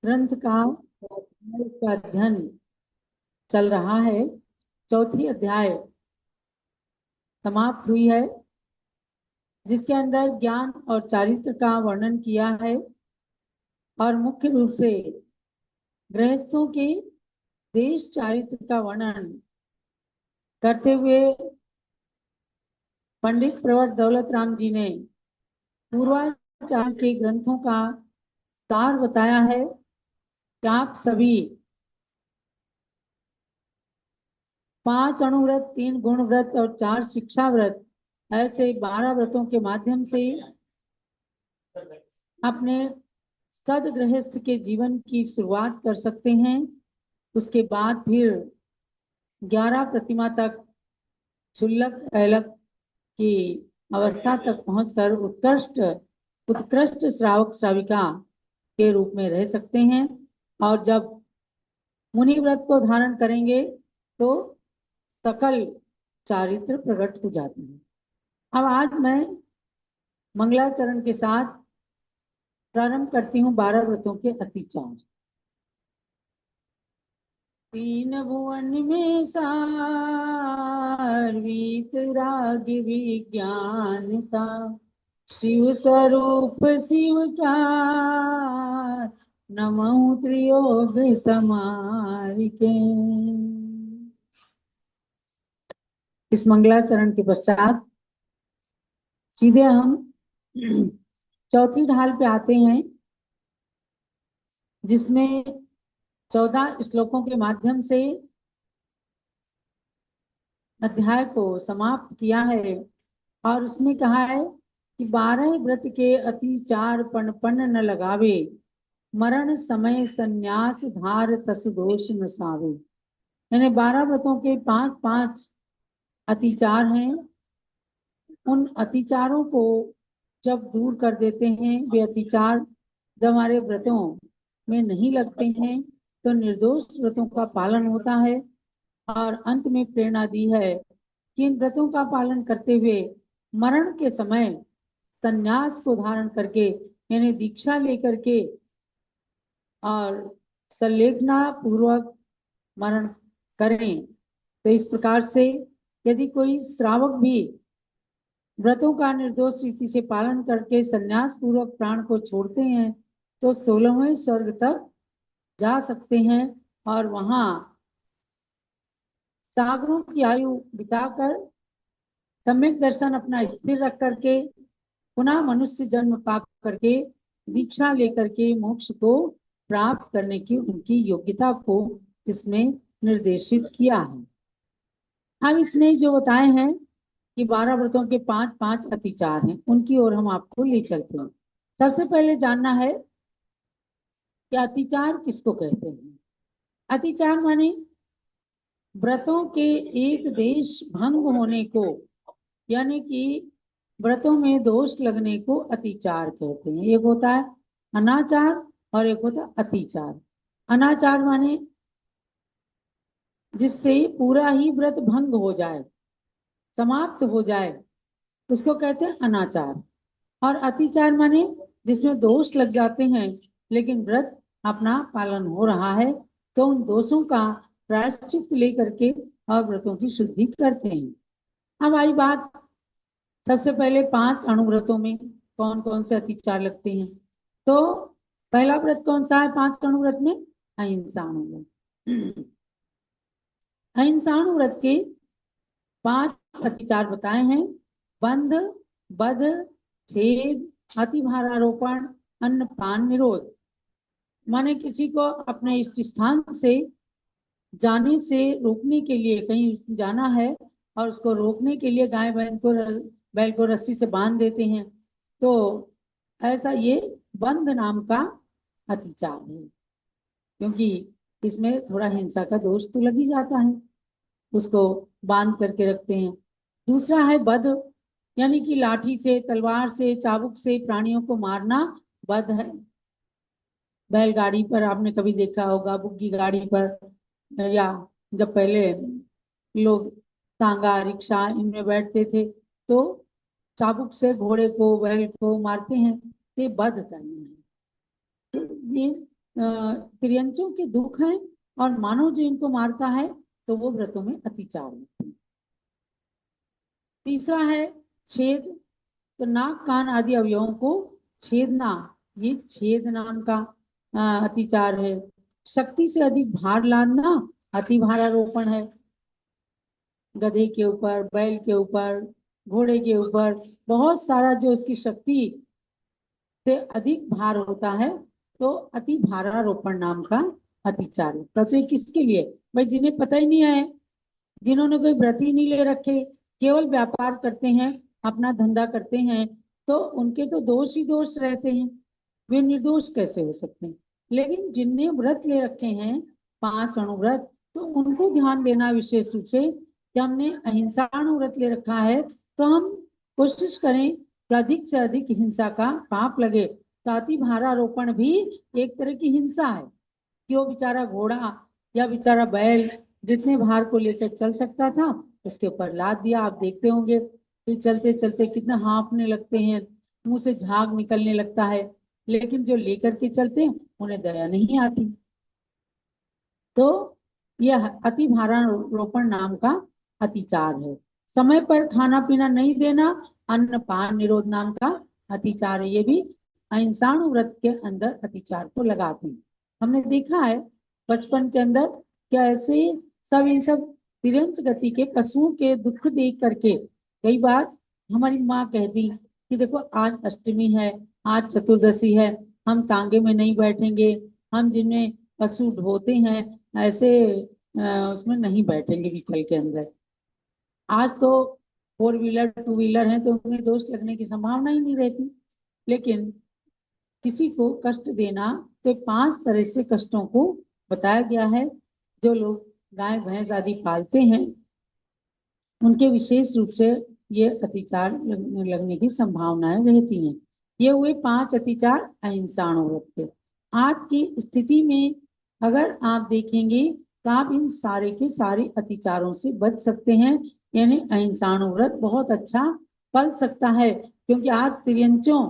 ग्रंथ का अध्ययन चल रहा है। चौथी अध्याय समाप्त हुई है, जिसके अंदर ज्ञान और चारित्र का वर्णन किया है और मुख्य रूप से गृहस्थों के देश चारित्र का वर्णन करते हुए पंडित प्रवर दौलत राम जी ने पूर्वाचार्य के ग्रंथों का सार बताया है कि आप सभी 5 अणुव्रत, 3 गुण व्रत और 4 शिक्षा व्रत, ऐसे 12 व्रतों के माध्यम से अपने सदगृहस्थ के जीवन की शुरुआत कर सकते हैं। उसके बाद फिर 11 प्रतिमा तक क्षुल्लक ऐलक की अवस्था तक पहुंचकर उत्कृष्ट श्रावक श्राविका के रूप में रह सकते हैं। और जब मुनि व्रत को धारण करेंगे तो सकल चारित्र प्रकट हो जाते हैं। अब आज मैं मंगलाचरण के साथ प्रारंभ करती हूँ 12 व्रतों के अतिचार। तीन भुवन में सार वीतराग विज्ञान का, शिव स्वरूप शिव क्या नमः त्रियोग समारिके। इस मंगलाचरण के पश्चात सीधे हम चौथी ढाल पे आते हैं, जिसमें 14 श्लोकों के माध्यम से अध्याय को समाप्त किया है। और उसमें कहा है कि 12 व्रत के अतिचार पन न लगावे, मरण समय संन्यास धार तस दोष न सावे। यानी 12 व्रतों के 5-5 अतिचार हैं। उन अतिचारों को जब दूर कर देते हैं, वे अतिचार जब हमारे व्रतों में नहीं लगते हैं तो निर्दोष व्रतों का पालन होता है। और अंत में प्रेरणा दी है कि इन व्रतों का पालन करते हुए मरण के समय संन्यास को धारण करके, यानी दीक्षा लेकर के और संलेखना पूर्वक मरण करें। तो इस प्रकार से यदि कोई श्रावक भी व्रतों का निर्दोष रीति से पालन करके संन्यास पूर्वक प्राण को छोड़ते हैं तो 16वें स्वर्ग तक जा सकते हैं और वहां सागरों की आयु बिताकर सम्यक दर्शन अपना स्थिर रख करके पुनः मनुष्य जन्म पा करके दीक्षा लेकर के मोक्ष को प्राप्त करने की उनकी योग्यता को इसमें निर्देशित किया है। अब इसमें जो बताए हैं कि 12 व्रतों के 5-5 अतिचार हैं, उनकी ओर हम आपको ले चलते हैं। सबसे पहले जानना है कि अतिचार किसको कहते हैं। अतिचार माने व्रतों के एक देश भंग होने को, यानी कि व्रतों में दोष लगने को अतिचार कहते हैं। एक होता है अनाचार और एक होता है अतिचार। अनाचार माने जिससे पूरा ही व्रत भंग हो जाए, समाप्त हो जाए, उसको कहते हैं अनाचार। और अतिचार माने जिसमें दोष लग जाते हैं लेकिन व्रत अपना पालन हो रहा है, तो उन दोषों का प्रायश्चित लेकर के और व्रतों की शुद्धि करते हैं। अब आई बात, सबसे पहले 5 अणुव्रतों में कौन कौन से अतिचार लगते हैं। तो पहला व्रत कौन सा है 5 अणुव्रत में? अहिंसा अणुव्रत। अहिंसा अणुव्रत के 5 अतिचार बताए हैं। बंध, बध, छेद, अति भारारोपण, अन्न पान निरोध। माने किसी को अपने इष्ट स्थान से जाने से रोकने के लिए, कहीं जाना है और उसको रोकने के लिए गाय बैल को रस्सी से बांध देते हैं, तो ऐसा ये बंध नाम का अतिचार है, क्योंकि इसमें थोड़ा हिंसा का दोष तो लग ही जाता है, उसको बांध करके रखते हैं। दूसरा है बध, यानी कि लाठी से, तलवार से, चाबुक से प्राणियों को मारना बध है। बैलगाड़ी पर आपने कभी देखा होगा, बुग्गी गाड़ी पर, या जब पहले लोग तांगा रिक्शा इनमें बैठते थे तो चाबुक से घोड़े को बैल को मारते हैं, ये बध करना है। ये तिर्यंचों के दुख हैं और मानव जो इनको मारता है तो वो व्रतों में अतिचार है। तीसरा है छेद, तो नाक कान आदि अवयवों को छेदना, ये छेद नाम का अतिचार है। शक्ति से अधिक भार लादना अति भारारोपण है। गधे के ऊपर, बैल के ऊपर, घोड़े के ऊपर बहुत सारा जो इसकी शक्ति से अधिक भार होता है तो अति भारारोपण नाम का अतिचार है। तो ये किसके लिए? भाई जिन्हें पता ही नहीं है, जिन्होंने कोई व्रत ही नहीं ले रखे, केवल व्यापार करते हैं, अपना धंधा करते हैं, तो उनके तो दोष ही दोष रहते हैं, वे निर्दोष कैसे हो सकते हैं। लेकिन जिनने व्रत ले रखे हैं 5 अणुव्रत, तो उनको ध्यान देना विशेष रूप से कि हमने अहिंसा अणुव्रत ले रखा है तो हम कोशिश करें कि अधिक से अधिक हिंसा का पाप लगे। तो अति भारारोपण भी एक तरह की हिंसा है कि वो बेचारा घोड़ा या बेचारा बैल जितने भार को लेकर चल सकता था उसके ऊपर लाद दिया। आप देखते होंगे फिर चलते चलते कितना हाँफने लगते हैं, मुंह से झाग निकलने लगता है, लेकिन जो लेकर के चलते हैं उन्हें दया नहीं आती। तो यह अति भारारोपण नाम का अतिचार है। समय पर खाना पीना नहीं देना अन्न पान निरोध नाम का अतिचार है। ये भी अहिंसाणु व्रत के अंदर अतिचार को लगाते हैं। हमने देखा है बचपन के अंदर क्या ऐसे सब इन सब तिरंच गति के पशुओं के दुख देख करके कई बार हमारी माँ कहती कि देखो आज अष्टमी है, आज चतुर्दशी है, हम तांगे में नहीं बैठेंगे, हम जिनमें पशु ढोते हैं ऐसे उसमें नहीं बैठेंगे व्हीकल के अंदर। आज तो 4 व्हीलर 2 व्हीलर है तो उन्हें दोष लगने की संभावना ही नहीं रहती। लेकिन किसी को कष्ट देना, तो 5 तरह से कष्टों को बताया गया है। जो लोग गाय भैंस आदि पालते हैं उनके विशेष रूप से ये अतिचार लगने की संभावनाएं रहती हैं। ये हुए 5 अतिचार अहिंसाणुव्रत के। आज की स्थिति में अगर आप देखेंगे तो आप इन सारे के सारे अतिचारों से बच सकते हैं, यानी अहिंसाणुव्रत बहुत अच्छा फल सकता है। क्योंकि आज तिर्यंचों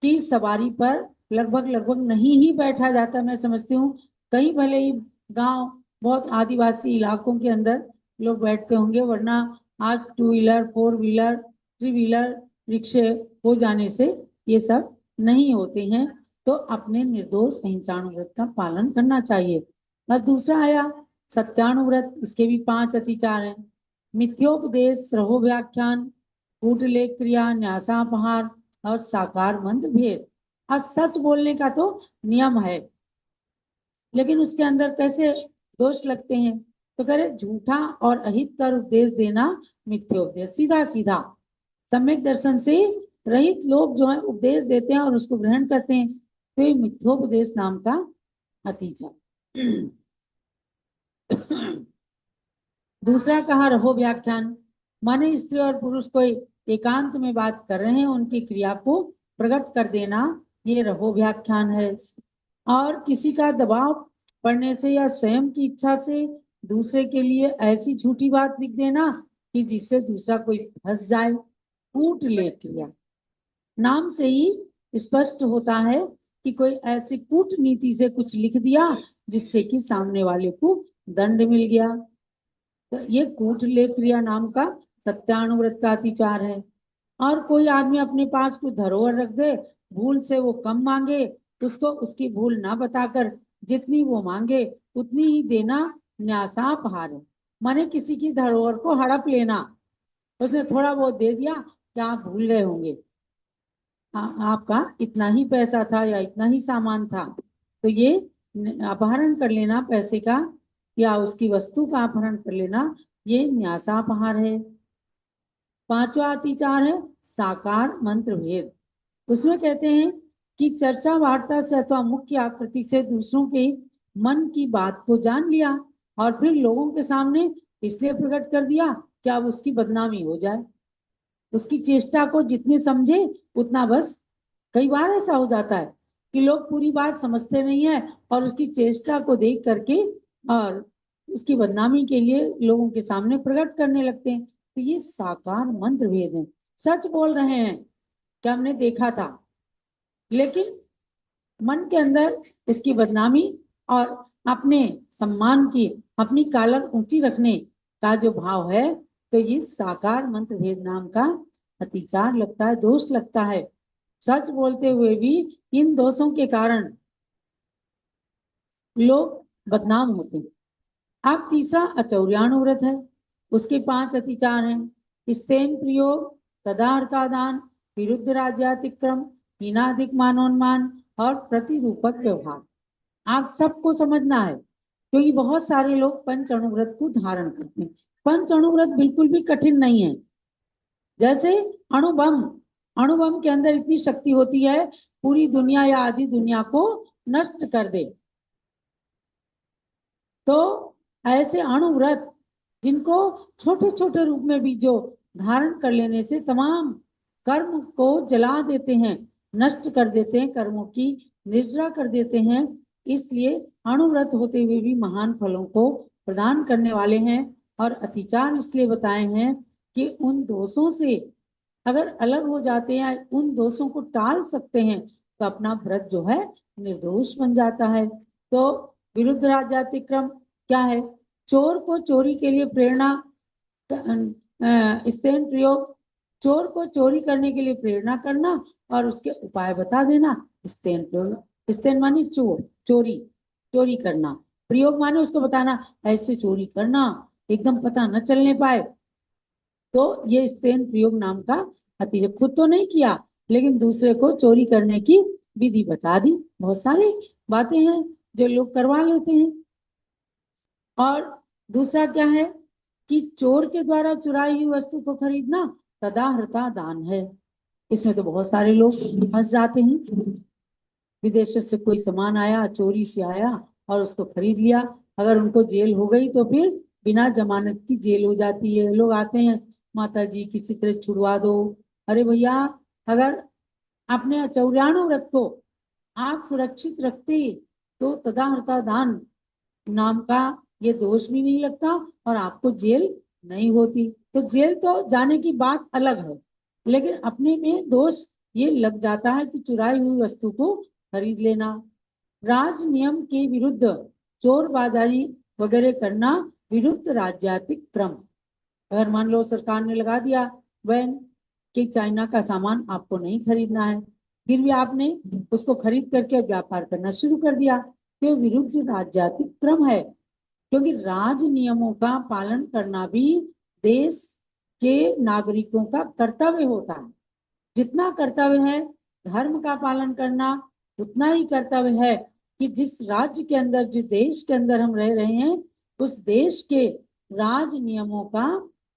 की सवारी पर लगभग लगभग नहीं ही बैठा जाता। मैं समझती हूँ कहीं भले ही गांव बहुत आदिवासी इलाकों के अंदर लोग बैठते होंगे, वरना आज 2 व्हीलर 4 व्हीलर 3 व्हीलर रिक्शे हो जाने से ये सब नहीं होते हैं। तो अपने निर्दोष अहिंसाणुव्रत का पालन करना चाहिए। और दूसरा आया सत्याणुव्रत, इसके भी 5 अतिचार हैं। मिथ्योपदेश, रहो व्याख्यान, कूटलेख क्रिया, न्यासापहार और साकार मंत्र भेद। आज सच बोलने का तो नियम है, लेकिन उसके अंदर कैसे दोष लगते हैं? तो करे झूठा और अहित कर उपदेश देना मिथ्योपदेश, सीधा सीधा सम्यक दर्शन से रहित लोग जो है उपदेश देते हैं और उसको ग्रहण करते हैं, तो ये मिथ्योपदेश नाम का अतिचार। दूसरा कहा रहो व्याख्यान, माने स्त्री और पुरुष कोई एकांत में बात कर रहे हैं उनकी क्रिया को प्रकट कर देना, ये रहो व्याख्यान है। और किसी का दबाव पड़ने से या स्वयं की इच्छा से दूसरे के लिए ऐसी झूठी बात लिख देना कि जिससे दूसरा कोई फंस जाए, कूटलेख क्रिया। नाम से ही स्पष्ट होता है कि कोई ऐसी कूटनीति से कुछ लिख दिया जिससे कि सामने वाले को दंड मिल गया। तो ये कूटलेख क्रिया नाम का सत्यानुव्रत का अतिचार है। और कोई आदमी अपने पास कुछ धरोहर रख दे, भूल से वो कम मांगे, उसको उसकी भूल ना बताकर जितनी वो मांगे उतनी ही देना न्यासापहार है। माने किसी की धरोहर को हड़प लेना, उसने थोड़ा बहुत दे दिया, क्या आप भूल गए होंगे आपका इतना ही पैसा था या इतना ही सामान था, तो ये अपहरण कर लेना पैसे का या उसकी वस्तु का अपहरण कर लेना, ये न्यासापहार है। 5वां अतिचार है साकार मंत्र भेद। उसमें कहते हैं कि चर्चा वार्ता से अथवा मुख्य आकृति से दूसरों के मन की बात को जान लिया और फिर लोगों के सामने इसलिए प्रकट कर दिया कि अब उसकी बदनामी हो जाए। उसकी चेष्टा को जितने समझे उतना बस। कई बार ऐसा हो जाता है कि लोग पूरी बात समझते नहीं है और उसकी चेष्टा को देख करके और उसकी बदनामी के लिए लोगों के सामने प्रकट करने लगते हैं। तो ये साकार मंत्र भेद है। सच बोल रहे हैं कि हमने देखा था, लेकिन मन के अंदर इसकी बदनामी और अपने सम्मान की, अपनी कालर ऊंची रखने का जो भाव है, तो ये साकार मंत्र भेद नाम का अतिचार लगता है, दोष लगता है। सच बोलते हुए भी इन दोषों के कारण लोग बदनाम होते हैं। अब तीसरा अचौर्याणु व्रत है, उसके 5 अतिचार हैं। स्तेन प्रयोग, तदार्थादान, विरुद्ध राज्यातिक्रम, हीनाधिक मानोन्मान और प्रतिरूपक व्यवहार। आप सबको समझना है, क्योंकि बहुत सारे लोग पंच अणुव्रत को धारण करते हैं। पंच अणुव्रत बिल्कुल भी कठिन नहीं है। जैसे अणुबम, अणुबम के अंदर इतनी शक्ति होती है, पूरी दुनिया या आधी दुनिया को नष्ट कर दे। तो ऐसे अणुव्रत जिनको छोटे छोटे रूप में भी जो धारण कर लेने से तमाम कर्म को जला देते हैं, नष्ट कर देते हैं, कर्मों की निर्जरा कर देते हैं, इसलिए अणुव्रत होते हुए भी महान फलों को प्रदान करने वाले हैं। और अतिचार इसलिए बताए हैं कि उन दोषों से अगर अलग हो जाते हैं, उन दोषों को टाल सकते हैं, तो अपना व्रत जो है निर्दोष बन जाता है। तो विरुद्ध राज्यातिक्रम क्या है? चोर को चोरी के लिए प्रेरणा, स्तेन प्रयोग, चोर को चोरी करने के लिए प्रेरणा करना और उसके उपाय बता देना। स्तेन प्रयोग, स्तेन मानी चोर, चोरी, चोरी करना। प्रयोग माने उसको बताना ऐसे चोरी करना, एकदम पता न चलने पाए। तो ये स्तेन प्रयोग नाम का अति, खुद तो नहीं किया लेकिन दूसरे को चोरी करने की विधि बता दी। बहुत सारी बातें हैं जो लोग करवा लेते हैं। और दूसरा क्या है कि चोर के द्वारा चुराई हुई वस्तु को खरीदना तदाहृता दान है। इसमें तो बहुत सारे लोग फंस जाते हैं। विदेशों से कोई सामान आया, चोरी से आया और उसको खरीद लिया, अगर उनको जेल हो गई तो फिर बिना जमानत की जेल हो जाती है। लोग आते हैं, माता जी किसी तरह छुड़वा दो। अरे भैया, अगर अपने चौराणु व्रत को आप सुरक्षित रखते तो तदाहृता दान नाम का ये दोष भी नहीं लगता और आपको जेल नहीं होती। तो जेल तो जाने की बात अलग है, लेकिन अपने में दोष ये लग जाता है कि चुराई हुई वस्तु को खरीद लेना। राज नियम के विरुद्ध चोर बाजारी वगैरह करना विरुद्ध राज्यातिक क्रम। अगर मान लो सरकार ने लगा दिया बैन कि चाइना का सामान आपको नहीं खरीदना है, फिर भी आपने उसको खरीद करके व्यापार करना शुरू कर दिया, तो विरुद्ध राज्यातिक क्रम है। क्योंकि राज नियमों का पालन करना भी देश के नागरिकों का कर्तव्य होता है। जितना कर्तव्य है धर्म का पालन करना, उतना ही कर्तव्य है कि जिस राज्य के अंदर, जिस देश के अंदर हम रह रहे हैं, उस देश के राज नियमों का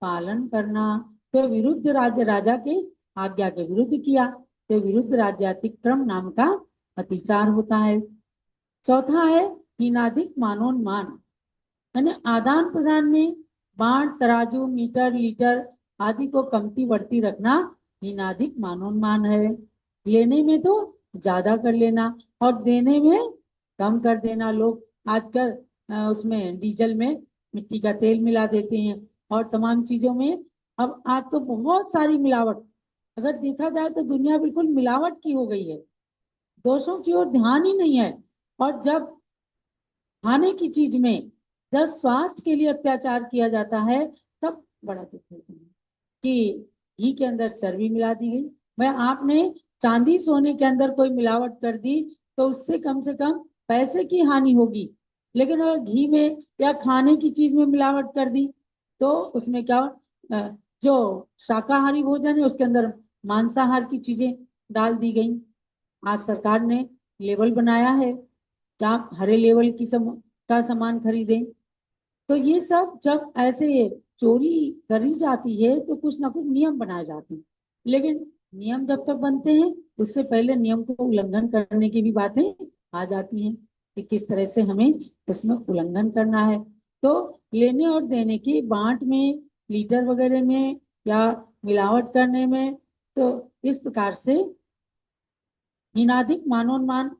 पालन करना। तो विरुद्ध राज्य, राजा के आज्ञा के विरुद्ध किया तो विरुद्ध राज्यातिक्रम नाम का अतिचार होता है। चौथा है हीनाधिक मानोन्मान, यानी आदान प्रदान में बांट, तराजू, मीटर, लीटर आदि को कमती बढ़ती रखना हीनाधिक मानोन्मान है। लेने में तो ज्यादा कर लेना और देने में कम कर देना। लोग आजकल उसमें डीजल में मिट्टी का तेल मिला देते हैं और तमाम चीजों में। अब आज तो बहुत सारी मिलावट, अगर देखा जाए तो दुनिया बिल्कुल मिलावट की हो गई है, दोषों की ओर ध्यान ही नहीं है। और जब खाने की चीज में जब स्वास्थ्य के लिए अत्याचार किया जाता है, तब बड़ा दुख होता है कि घी के अंदर चर्बी मिला दी गई। भाई आपने चांदी सोने के अंदर कोई मिलावट कर दी तो उससे कम से कम पैसे की हानि होगी, लेकिन अगर घी में या खाने की चीज में मिलावट कर दी तो उसमें क्या जो शाकाहारी भोजन है उसके अंदर मांसाहार की चीजें डाल दी गई। आज सरकार ने लेवल बनाया है कि आप हरे लेवल की का सामान खरीदें। तो ये सब जब ऐसे चोरी करी जाती है तो कुछ ना कुछ नियम बनाए जाते हैं, लेकिन नियम जब तक बनते हैं उससे पहले नियम को उल्लंघन करने की भी बातें आ जाती हैं कि किस तरह से हमें उसमें उल्लंघन करना है। तो लेने और देने की बांट में, लीटर वगैरह में या मिलावट करने में, तो इस प्रकार से हीनाधिक मानोन्मान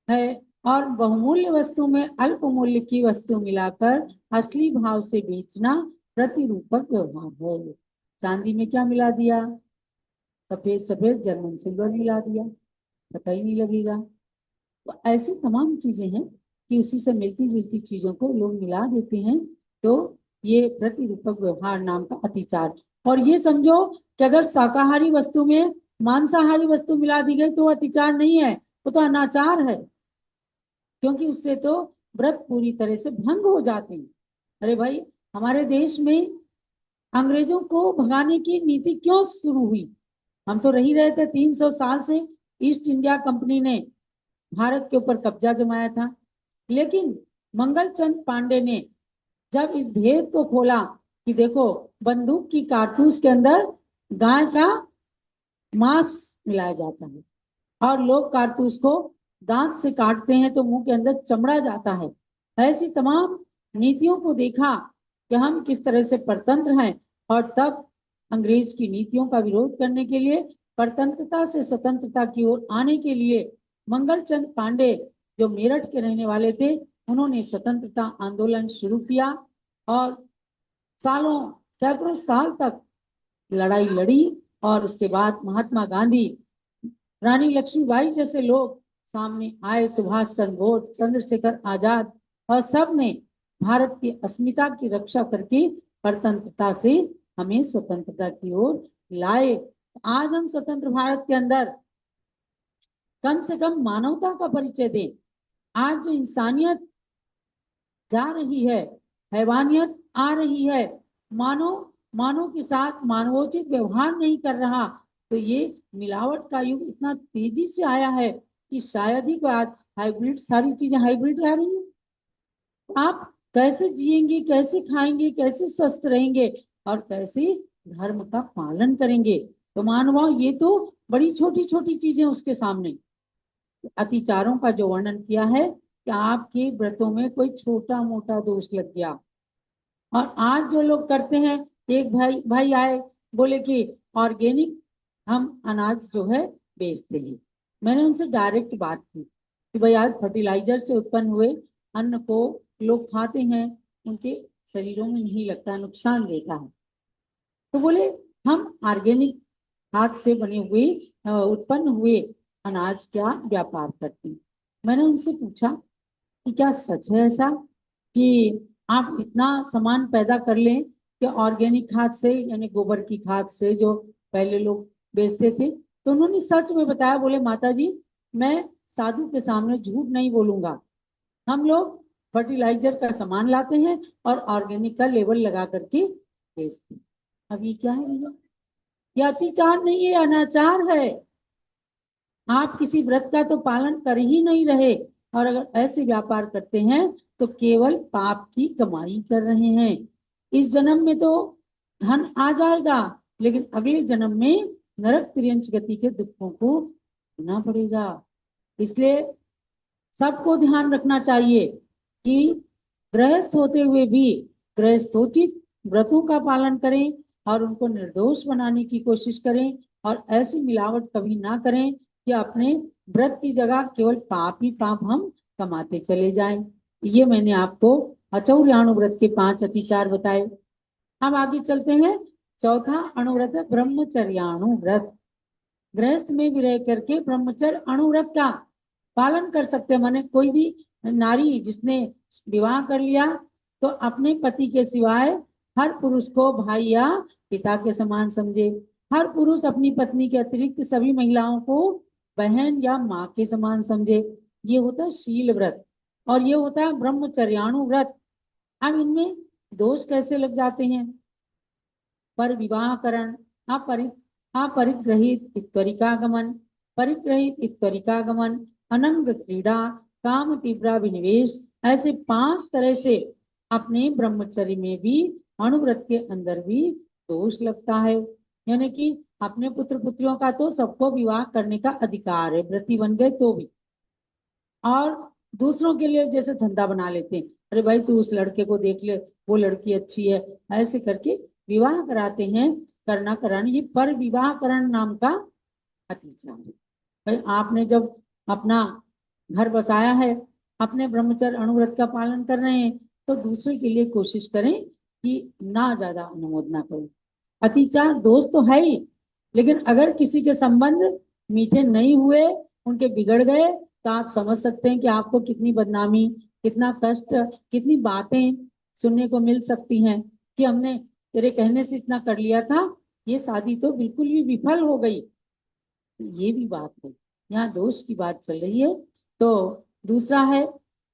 है। और बहुमूल्य वस्तु में अल्प मूल्य की वस्तु मिलाकर असली भाव से बेचना प्रतिरूपक व्यवहार है। चांदी में क्या मिला दिया? सफेद सफेद जर्मन सिल्वर मिला दिया, पता ही नहीं लगेगा। तो ऐसी तमाम चीजें हैं कि उसी से मिलती जुलती चीजों को लोग मिला देते हैं। तो ये प्रतिरूपक व्यवहार नाम का अतिचार। और ये समझो कि अगर शाकाहारी वस्तु में मांसाहारी वस्तु मिला दी गई तो वो अतिचार नहीं है, वो तो अनाचार है, क्योंकि उससे तो व्रत पूरी तरह से भंग हो जाते हैं। अरे भाई, हमारे देश में अंग्रेजों को भगाने की नीति क्यों शुरू हुई? हम तो रही रहे थे 300 साल से। ईस्ट इंडिया कंपनी ने भारत के ऊपर कब्जा जमाया था, लेकिन मंगल चंद पांडे ने जब इस भेद को खोला कि देखो, बंदूक की कारतूस के अंदर गाय का मांस मिलाया जाता है और लोग कारतूस को दांत से काटते हैं तो मुंह के अंदर चमड़ा जाता है, ऐसी तमाम नीतियों को देखा कि हम किस तरह से परतंत्र हैं। और तब अंग्रेज की नीतियों का विरोध करने के लिए, परतंत्रता से स्वतंत्रता की ओर आने के लिए, मंगल चंद पांडे जो मेरठ के रहने वाले थे, उन्होंने स्वतंत्रता आंदोलन शुरू किया और सालों, सैकड़ों साल तक लड़ाई लड़ी। और उसके बाद महात्मा गांधी, रानी लक्ष्मीबाई जैसे लोग सामने आए, सुभाष चंद्र बोस, चंद्रशेखर आजाद, और सब ने भारत की अस्मिता की रक्षा करके परतंत्रता से हमें स्वतंत्रता की ओर लाए। आज हम स्वतंत्र भारत के अंदर कम से कम मानवता का परिचय दें। आज जो इंसानियत जा रही है, हैवानियत आ रही है, मानव मानव के साथ मानवोचित व्यवहार नहीं कर रहा, तो ये मिलावट का युग इतना तेजी से आया है कि शायद ही आज हाइब्रिड, सारी चीजें हाइब्रिड आ रही है। आप कैसे जिएंगे, कैसे खाएंगे, कैसे स्वस्थ रहेंगे और कैसे धर्म का पालन करेंगे? तो मानवा, ये तो बड़ी छोटी छोटी चीजें उसके सामने। अतिचारों का जो वर्णन किया है कि आपके व्रतों में कोई छोटा मोटा दोष लग गया। और आज जो लोग करते हैं, एक भाई भाई आए, बोले कि ऑर्गेनिक हम अनाज जो है बेचते हैं। मैंने उनसे डायरेक्ट बात की कि भाई, आज फर्टिलाइजर से उत्पन्न हुए अन्न को लोग खाते हैं, उनके शरीरों में नहीं लगता, नुकसान देता है। तो बोले हम ऑर्गेनिक हाथ से बने हुए उत्पन्न हुए अनाज का व्यापार करते हैं। मैंने उनसे पूछा कि क्या सच है ऐसा कि आप इतना सामान पैदा कर लें कि ऑर्गेनिक खाद से, यानी गोबर की खाद से जो पहले लोग बेचते थे? तो उन्होंने सच में बताया, बोले माता जी, मैं साधु के सामने झूठ नहीं बोलूंगा, हम लोग फर्टिलाइजर का सामान लाते हैं और ऑर्गेनिक का लेबल लगा करके बेचते हैं। अब ये क्या है भैया? ये अतिचार नहीं है, अनाचार है। आप किसी व्रत का तो पालन कर ही नहीं रहे, और अगर ऐसे व्यापार करते हैं तो केवल पाप की कमाई कर रहे हैं। इस जन्म में तो धन आ जाएगा, लेकिन अगले जन्म में नरक पर्यंत गति के दुखों को भोगना पड़ेगा। इसलिए सबको ध्यान रखना चाहिए कि गृहस्थ होते हुए भी गृहस्थोचित व्रतों का पालन करें और उनको निर्दोष बनाने की कोशिश करें, और ऐसी मिलावट कभी ना करें कि अपने व्रत की जगह केवल पाप ही पाप हम कमाते चले जाएं। ये मैंने आपको अचौर्याणु व्रत के 5 अतिचार बताए। अब आगे चलते हैं। चौथा अणुव्रत है ब्रह्मचर्याणु व्रत। गृहस्थ में भी रह करके ब्रह्मचर्य अणुव्रत का पालन कर सकते हैं। माने कोई भी नारी जिसने विवाह कर लिया तो अपने पति के सिवाय हर पुरुष को भाई या पिता के समान समझे। हर पुरुष अपनी पत्नी के अतिरिक्त सभी महिलाओं को बहन या माँ के समान समझे। ये होता है शील व्रत, और ये होता है ब्रह्मचर्याणु व्रत। अब इनमें दोष कैसे लग जाते हैं? पर विवाहकरण, अपरिग्रहित इत्वरिकागमन, परिग्रहित इत्वरिकागमन, अनंग क्रीड़ा, काम तीव्रा विनिवेश, ऐसे 5 तरह से अपने ब्रह्मचर्य में भी, अणुव्रत के अंदर भी दोष लगता है। यानी कि अपने पुत्र पुत्रियों का तो सबको विवाह करने का अधिकार है, व्रती बन गए तो भी, और दूसरों के लिए जैसे धंधा बना लेते हैं, अरे भाई तू उस लड़के को देख ले, वो लड़की अच्छी है, ऐसे करके विवाह कराते हैं। करना कराना, ये पर विवाहकरण नाम का अतिचार है। भाई आपने जब अपना घर बसाया है, अपने ब्रह्मचर्य अणुव्रत का पालन कर रहे हैं, तो दूसरे के लिए कोशिश करें कि ना ज्यादा अनुमोदना करें। अतिचार दोष तो है ही, लेकिन अगर किसी के संबंध मीठे नहीं हुए उनके बिगड़ गए तो आप समझ सकते हैं कि आपको कितनी बदनामी, कितना कष्ट, कितनी बातें सुनने को मिल सकती हैं कि हमने तेरे कहने से इतना कर लिया था, ये शादी तो बिल्कुल भी विफल हो गई। ये भी बात है, यहाँ दोष की बात चल रही है। तो दूसरा है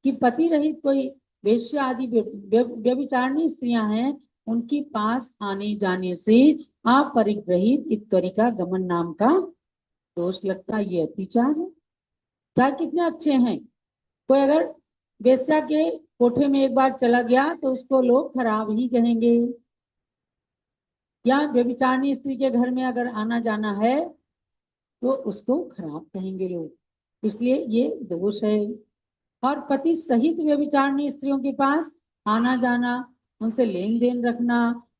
कि पति रहित कोई वेश्या आदि व्यभिचारिणी स्त्रियां हैं, उनके पास आने जाने से अपरिग्रहित इत्वरिका गमन नाम का दोष लगता है। ये अतिचार है। चाहे कितने अच्छे हैं, कोई अगर वेश्या के कोठे में एक बार चला गया तो उसको लोग खराब ही कहेंगे, या व्यभिचारिणी स्त्री के घर में अगर आना जाना है तो उसको खराब कहेंगे लोग, इसलिए ये दोष है। और पति सहित व्यभिचारिणी स्त्रियों के पास आना जाना, उनसे लेन देन रखना,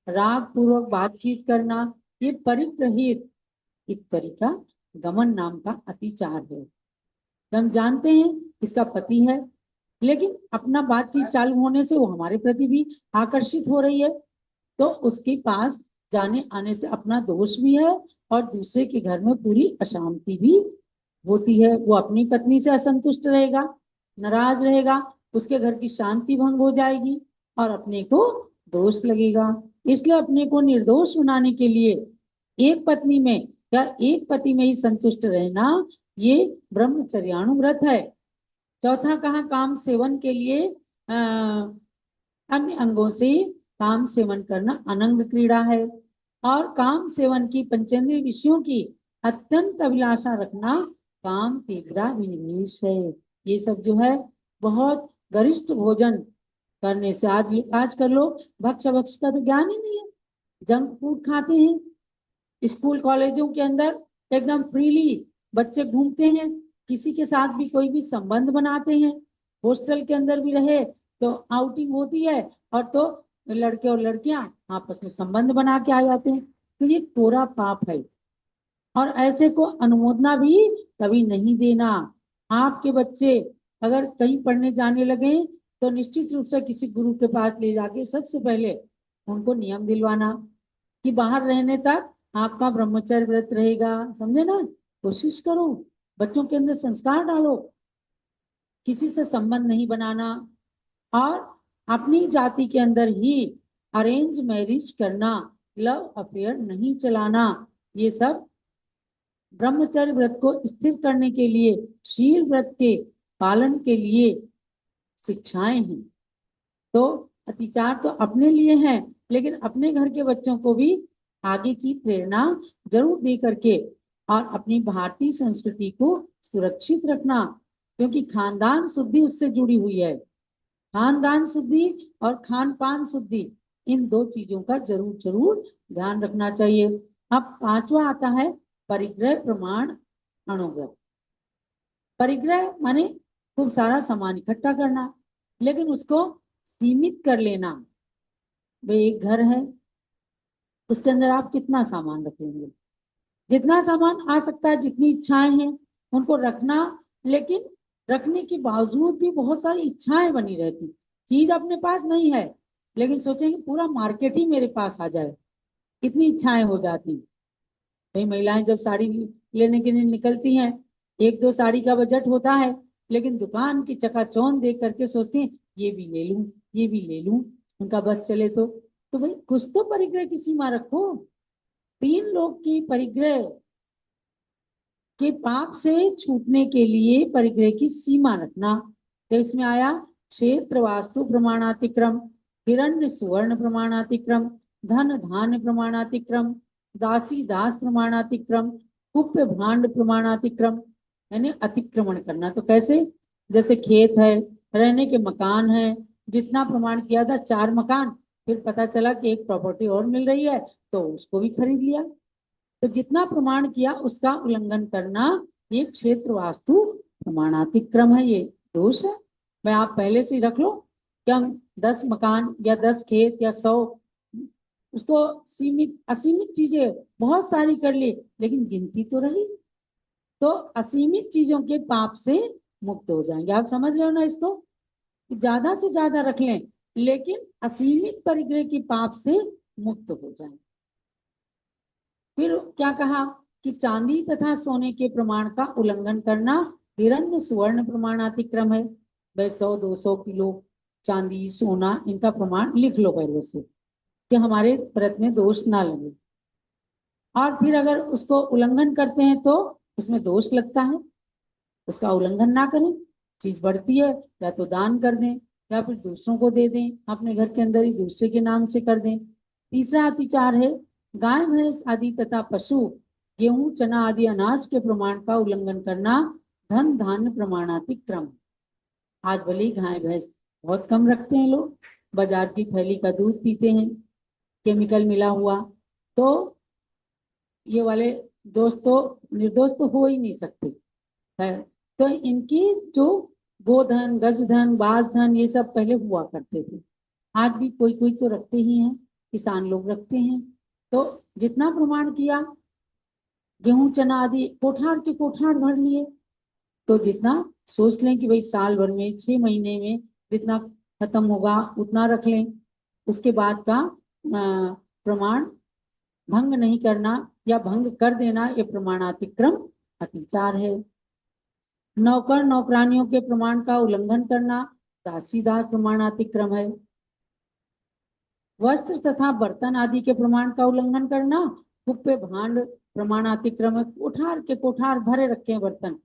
राग पूर्वक बातचीत करना, ये परिग्रहित एक तरीका गमन नाम का अतिचार है। हम जानते हैं इसका पति है, लेकिन अपना बातचीत चालू होने से वो हमारे प्रति भी आकर्षित हो रही है, तो उसके पास जाने आने से अपना दोष भी है और दूसरे के घर में पूरी अशांति भी होती है। वो अपनी पत्नी से असंतुष्ट रहेगा, नाराज रहेगा, उसके घर की शांति भंग हो जाएगी और अपने को दोष लगेगा। इसलिए अपने को निर्दोष बनाने के लिए एक पत्नी में या एक पति में ही संतुष्ट रहना, ये ब्रह्मचर्याणु व्रत है। चौथा कहा, काम सेवन के लिए अन्य अंगों से काम सेवन करना अनंग क्रीड़ा है। और काम सेवन की पंचेंद्रिय विषयों की अत्यंत अभिलाषा रखना काम तीव्रा विनिवेश है। ये सब जो है बहुत गरिष्ठ भोजन करने से, आजकल लोग भक्ष भक्ष का तो ज्ञान ही नहीं है, जंक फूड खाते हैं। स्कूल कॉलेजों के अंदर एकदम फ्रीली बच्चे घूमते हैं, किसी के साथ भी कोई भी संबंध बनाते हैं। हॉस्टल के अंदर भी रहे तो आउटिंग होती है और तो लड़के और लड़कियां आपस में संबंध बना के आ जाते हैं। तो ये कोरा पाप है और ऐसे को अनुमोदना भी कभी नहीं देना। आपके बच्चे अगर कहीं पढ़ने जाने लगे तो निश्चित रूप से किसी गुरु के पास ले जाके सबसे पहले उनको नियम दिलवाना कि बाहर रहने तक आपका ब्रह्मचर्य व्रत रहेगा, समझे ना। कोशिश करो, बच्चों के अंदर संस्कार डालो, किसी से संबंध नहीं बनाना और अपनी जाति के अंदर ही अरेंज मैरिज करना, लव अफेयर नहीं चलाना। ये सब ब्रह्मचर्य व्रत को स्थिर करने के लिए, शील व्रत के पालन के लिए शिक्षाएं हैं। तो अतिचार तो अपने लिए है, लेकिन अपने घर के बच्चों को भी आगे की प्रेरणा जरूर दे करके और अपनी भारतीय संस्कृति को सुरक्षित रखना, क्योंकि खानदान शुद्धि उससे जुड़ी हुई है। खानदान शुद्धि और खान पान शुद्धि, इन दो चीजों का जरूर जरूर ध्यान रखना चाहिए। अब पांचवा आता है परिग्रह प्रमाण अणुव्रत। परिग्रह माने खूब सारा सामान इकट्ठा करना, लेकिन उसको सीमित कर लेना। वे एक घर है, उसके अंदर आप कितना सामान रखेंगे, जितना सामान आ सकता है, जितनी इच्छाएं हैं उनको रखना, लेकिन रखने के बावजूद भी बहुत सारी इच्छाएं बनी रहती। चीज अपने पास नहीं है, लेकिन सोचेंगे पूरा मार्केट ही मेरे पास आ जाए, कितनी इच्छाएं हो जाती। कई महिलाएं जब साड़ी लेने के लिए निकलती हैं, एक दो साड़ी का बजट होता है, लेकिन दुकान की चकाचौंध देख करके सोचती हैं ये भी ले लूं, ये भी ले लूं, उनका बस चले तो भाई कुछ तो परिग्रह की सीमा रखो। 3 लोग की परिग्रह के पाप से छूटने के लिए परिग्रह की सीमा रखना। तो इसमें आया क्षेत्र वास्तु प्रमाणातिक्रम, हिरण्य सुवर्ण प्रमाणातिक्रम, धन धान्य प्रमाणातिक्रम, दासी दास प्रमाणातिक्रम, कुप्य भांड प्रमाणातिक्रम, यानी अतिक्रमण करना। तो कैसे, जैसे खेत है, रहने के मकान है, जितना प्रमाण किया था 4 मकान, फिर पता चला कि एक प्रॉपर्टी और मिल रही है तो उसको भी खरीद लिया। तो जितना प्रमाण किया उसका उल्लंघन करना, ये क्षेत्र वास्तु प्रमाणातिक्रम है, ये दोष है। मैं आप पहले से रख लो कि हम 10 मकान या 10 खेत या 100, उसको सीमित असीमित चीजें बहुत सारी कर ली, लेकिन गिनती तो रही। तो असीमित चीजों के पाप से मुक्त हो जाएंगे। आप समझ रहे हो ना इसको, कि ज्यादा से ज्यादा रख लें लेकिन असीमित परिग्रह के पाप से मुक्त हो जाएं। फिर क्या कहा कि चांदी तथा सोने के प्रमाण का उल्लंघन करना हिरण्य सुवर्ण प्रमाणातिक्रम है। भाई 100-200 किलो चांदी सोना इनका प्रमाण लिख लो पहले से कि हमारे व्रत में दोष ना लगे। और फिर अगर उसको उल्लंघन करते हैं तो उसमें दोष लगता है। उसका उल्लंघन ना करें, चीज बढ़ती है या तो दान कर दें या फिर दूसरों को दे दें, अपने घर के अंदर ही दूसरे के नाम से कर दें। तीसरा अतिचार है गाय भैंस आदि तथा पशु गेहूं चना आदि अनाज के प्रमाण का उल्लंघन करना धन धान्य प्रमाणातिक्रम। आज भले ही गाय भैंस बहुत कम रखते हैं लोग, बाजार की थैली का दूध पीते हैं केमिकल मिला हुआ, तो ये वाले दोस्त तो निर्दोष तो हो ही नहीं सकते है। तो इनकी जो गोधन गजधन बाजधन ये सब पहले हुआ करते थे, आज भी कोई कोई तो रखते ही हैं, किसान लोग रखते हैं। तो जितना प्रमाण किया गेहूं चना आदि कोठार के कोठार भर लिए, तो जितना सोच लें कि भाई साल भर में 6 महीने में जितना खत्म होगा उतना रख लें। उसके बाद का प्रमाण भंग नहीं करना या भंग कर देना ये प्रमाणातिक्रम अतिचार है। नौकर नौकरानियों के प्रमाण का उल्लंघन करना दासीदास प्रमाणातिक्रम है। वस्त्र तथा बर्तन आदि के प्रमाण का उल्लंघन करना कुप्पे भांड प्रमाणातिक्रम है। कोठार के कोठार भरे रखे हैं बर्तन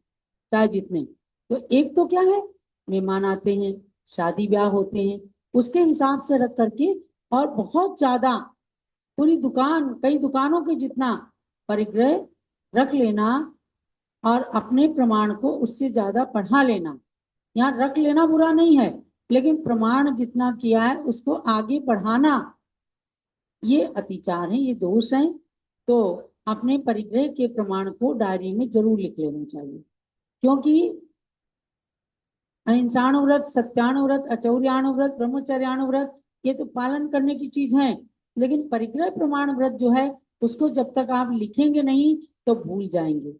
चाहे जितने, तो एक तो क्या है मेहमान आते हैं शादी ब्याह होते हैं उसके हिसाब से रख करके, और बहुत ज्यादा पूरी दुकान कई दुकानों के जितना परिग्रह रख लेना और अपने प्रमाण को उससे ज्यादा बढ़ा लेना। यहाँ रख लेना बुरा नहीं है, लेकिन प्रमाण जितना किया है उसको आगे बढ़ाना ये अतिचार है, ये दोष है। तो अपने परिग्रह के प्रमाण को डायरी में जरूर लिख लेना चाहिए, क्योंकि अहिंसाणुव्रत सत्याणुव्रत अचौर्याणुव्रत ब्रह्मचर्याणुव्रत ये तो पालन करने की चीज है, लेकिन परिग्रह प्रमाण व्रत जो है उसको जब तक आप लिखेंगे नहीं तो भूल जाएंगे।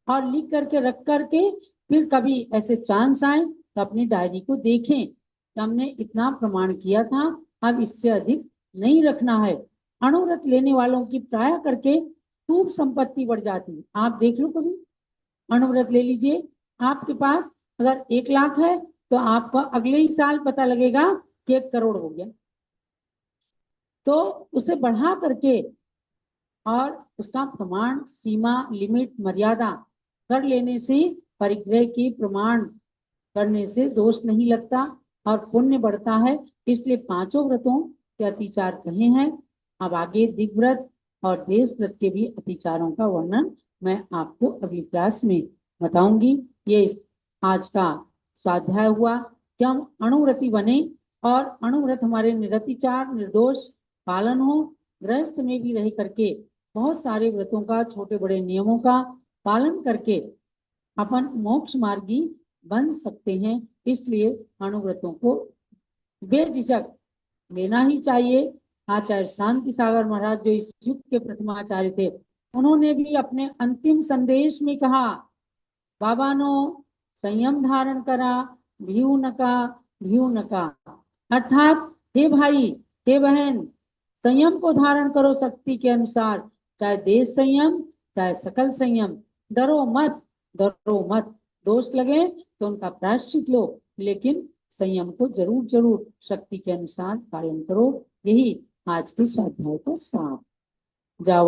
और लिख करके रख करके फिर कभी ऐसे चांस आए तो अपनी डायरी को देखें कि हमने इतना प्रमाण किया था, अब इससे अधिक नहीं रखना है। अणुव्रत लेने वालों की प्राय करके खूब संपत्ति बढ़ जाती है। आप देख लो कभी अणुव्रत ले लीजिए, आपके पास अगर 1 लाख है तो आपको अगले ही साल पता लगेगा कि 1 करोड़ हो गया। तो उसे बढ़ा करके और उसका प्रमाण सीमा लिमिट मर्यादा कर लेने से परिग्रह की प्रमाण करने से दोष नहीं लगता और पुण्य बढ़ता है। इसलिए 5 व्रतों के अतिचार कहे हैं। अब आगे दिग्व्रत और देश व्रत के भी अतिचारों का वर्णन मैं आपको अगली क्लास में बताऊंगी। ये आज का स्वाध्याय हुआ कि हम अणुव्रती बने और अणुव्रत हमारे निरतिचार निर्दोष पालन हो। गृहस्थ में भी रह करके बहुत सारे व्रतों का छोटे बड़े नियमों का पालन करके अपन मोक्ष मार्गी बन सकते हैं। इसलिए अणुव्रतों को बेझिझक लेना ही चाहिए। आचार्य शांति सागर महाराज जो इस युग के प्रथम आचार्य थे, उन्होंने भी अपने अंतिम संदेश में कहा, बाबानो संयम धारण करा भीऊ नका, अर्थात हे भाई हे बहन संयम को धारण करो शक्ति के अनुसार, चाहे देश संयम चाहे सकल संयम। डरो मत, दोष लगे तो उनका प्रायश्चित लो, लेकिन संयम को जरूर जरूर शक्ति के अनुसार पालन करो। यही आज के स्वाध्याय का सार। जाओ।